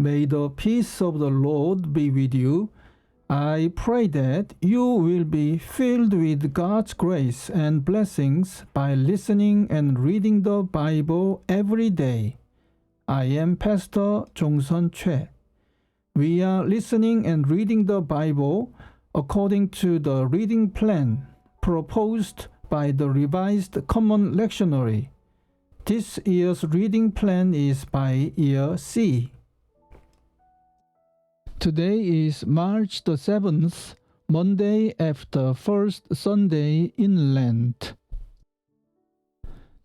May the peace of the Lord be with you. I pray that you will be filled with God's grace and blessings by listening and reading the Bible every day. I am Pastor Jongsun Choi. We are listening and reading the Bible according to the reading plan proposed by the Revised Common Lectionary. This year's reading plan is by year C. Today is March the 7th, Monday after first Sunday in Lent.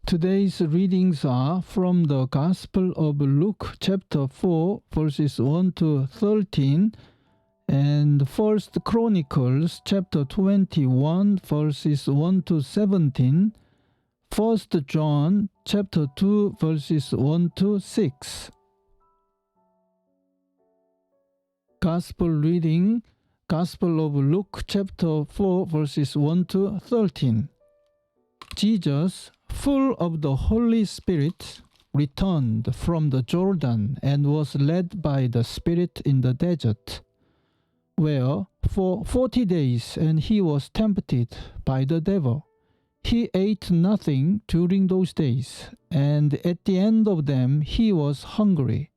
Today's readings are from the Gospel of Luke chapter 4 verses 1 to 13 and First Chronicles chapter 21 verses 1 to 17, First John chapter 2 verses 1 to 6. Gospel reading, Gospel of Luke chapter 4 verses 1 to 13. Jesus, full of the Holy Spirit, returned from the Jordan and was led by the Spirit in the desert, where for 40 days and he was tempted by the devil. He ate nothing during those days, and at the end of them he was hungry.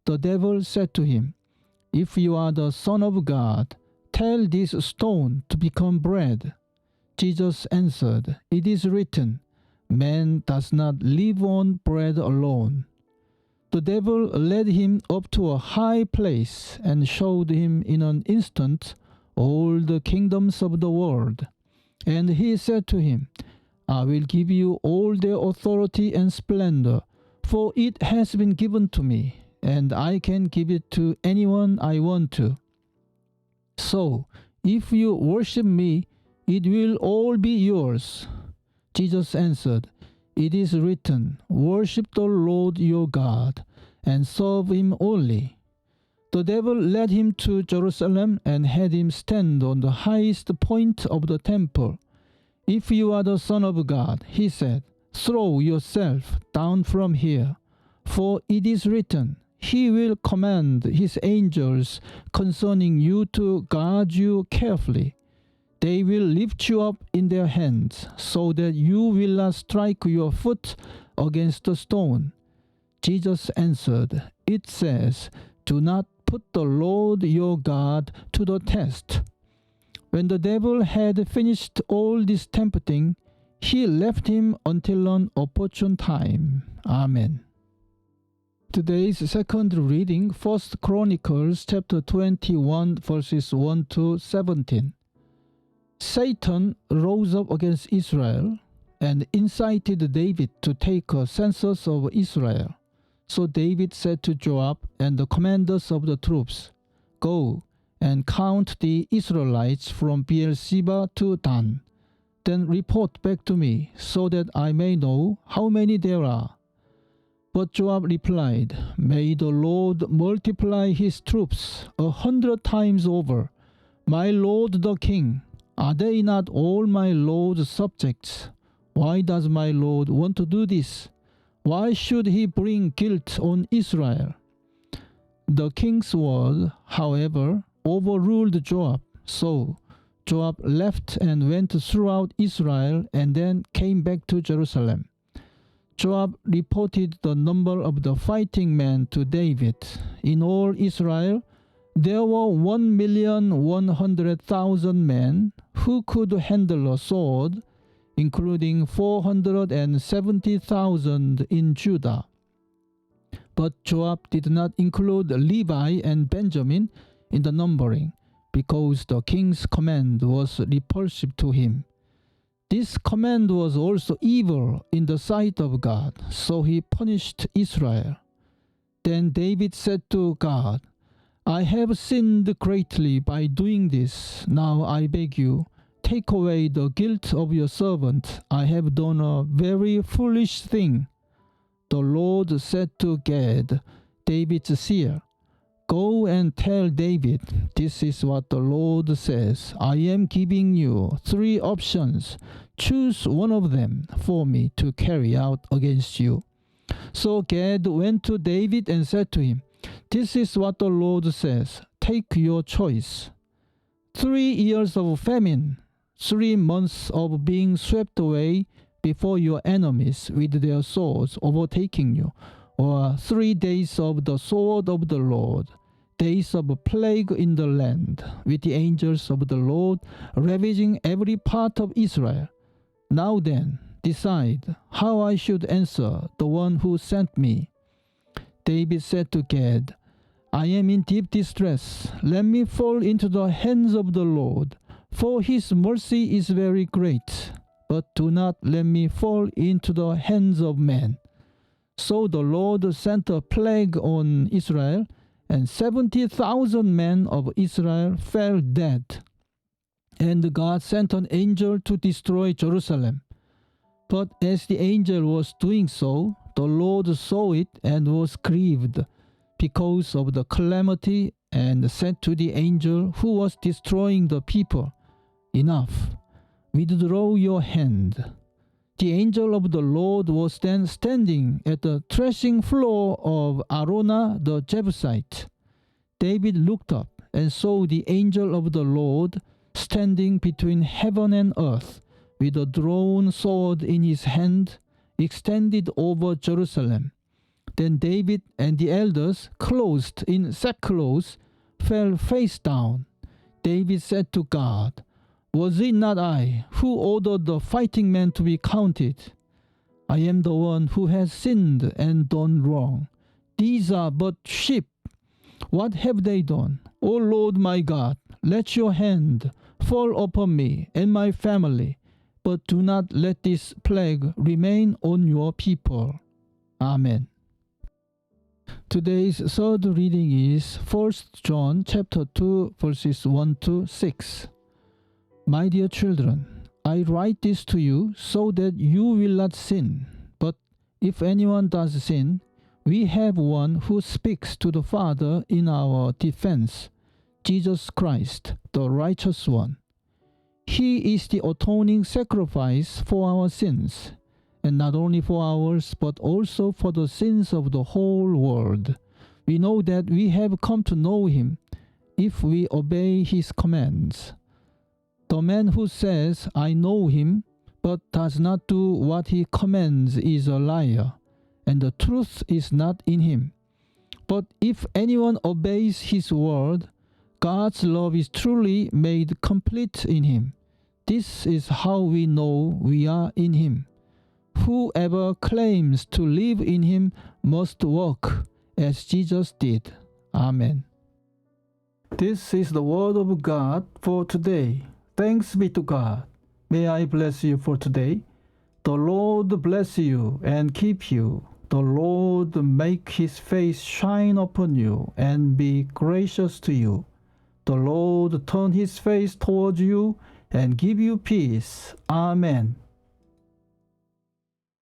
The devil said to him, "If you are the Son of God, tell this stone to become bread." Jesus answered, "It is written, man does not live on bread alone." The devil led him up to a high place and showed him in an instant all the kingdoms of the world. And he said to him, "I will give you all their authority and splendor, for it has been given to me, and I can give it to anyone I want to. So, if you worship me, it will all be yours." Jesus answered, "It is written, worship the Lord your God, and serve him only." The devil led him to Jerusalem and had him stand on the highest point of the temple. "If you are the Son of God," he said, "throw yourself down from here, for it is written, he will command his angels concerning you to guard you carefully. They will lift you up in their hands, so that you will not strike your foot against a stone." Jesus answered, "It says, do not put the Lord your God to the test." When the devil had finished all this tempting, he left him until an opportune time. Amen. Today's second reading, First Chronicles chapter 21 verses 1 to 17. Satan rose up against Israel and incited David to take a census of Israel. So David said to Joab and the commanders of the troops, "Go and count the Israelites from Beersheba to Dan. Then report back to me, so that I may know how many there are." But Joab replied, "May the Lord multiply his troops 100 times over. My lord the king, are they not all my lord's subjects? Why does my lord want to do this? Why should he bring guilt on Israel?" The king's word, however, overruled Joab. So Joab left and went throughout Israel and then came back to Jerusalem. Joab reported the number of the fighting men to David. In all Israel, there were 1,100,000 men who could handle a sword, including 470,000 in Judah. But Joab did not include Levi and Benjamin in the numbering, because the king's command was repulsive to him. This command was also evil in the sight of God, so he punished Israel. Then David said to God, "I have sinned greatly by doing this. Now I beg you, take away the guilt of your servant. I have done a very foolish thing." The Lord said to Gad, David's seer, "Go and tell David, this is what the Lord says. I am giving you 3 options. Choose one of them for me to carry out against you." So Gad went to David and said to him, This is what the Lord says. Take your choice. 3 years of famine, 3 months of being swept away before your enemies with their swords overtaking you, or 3 days of the sword of the Lord, days of plague in the land, with the angels of the Lord ravaging every part of Israel. Now then, decide how I should answer the one who sent me. David said to Gad, I am in deep distress. Let me fall into the hands of the Lord, for his mercy is very great. But do not let me fall into the hands of men. So the Lord sent a plague on Israel, and 70,000 men of Israel fell dead. And God sent an angel to destroy Jerusalem. But as the angel was doing so, the Lord saw it and was grieved because of the calamity, and said to the angel who was destroying the people, Enough, withdraw your hand. The angel of the Lord was then standing at the threshing floor of Araunah the Jebusite. David looked up and saw the angel of the Lord standing between heaven and earth, with a drawn sword in his hand, extended over Jerusalem. Then David and the elders, clothed in sackcloth, fell face down. David said to God, Was it not I who ordered the fighting men to be counted? I am the one who has sinned and done wrong. These are but sheep. What have they done? O Lord my God, let your hand fall upon me and my family, but do not let this plague remain on your people. Amen. Today's third reading is 1 John chapter 2 verses 1 to 6. My dear children, I write this to you so that you will not sin. But if anyone does sin, we have one who speaks to the Father in our defense, Jesus Christ, the righteous one. He is the atoning sacrifice for our sins, and not only for ours, but also for the sins of the whole world. We know that we have come to know him if we obey his commands. The man who says, I know him, but does not do what he commands is a liar, and the truth is not in him. But if anyone obeys his word, God's love is truly made complete in him. This is how we know we are in him. Whoever claims to live in him must walk as Jesus did. Amen. This is the word of God for today. Thanks be to God. May I bless you for today. The Lord bless you and keep you. The Lord make his face shine upon you and be gracious to you. The Lord turn his face towards you and give you peace. Amen.